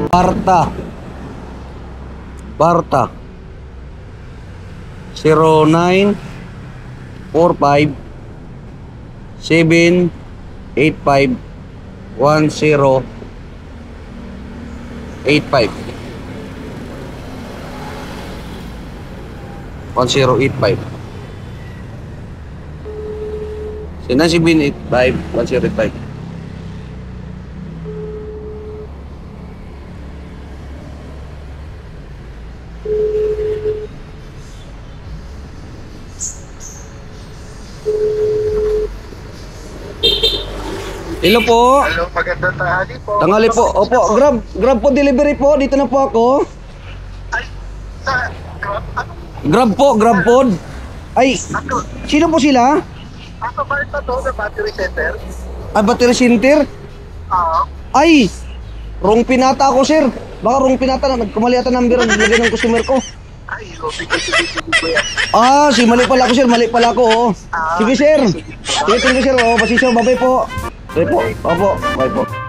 Barta 0945 785 1085 1085. Sina 785 1085. Hello po. Hello, magandang tanghali po. Tanghali po. Opo, Grab po delivery po. Dito na po ako. Ay, sa Grab, ano? Grab po. Ay, Ako, sino po sila? ako ba ito to, the battery center? Ay, battery center? Oo. Ay, wrong pinata ako, sir. Baka wrong pinata na. Nagkamali ata number ang nilagay ng customer ko. Ay, bigay ko yan. Ah, mali pala ako, sir. Mali pala ako, oh. Sige, sir. Sige, sir. Oh, pasisyo. Babay po. Bye po. Opo. Bye po.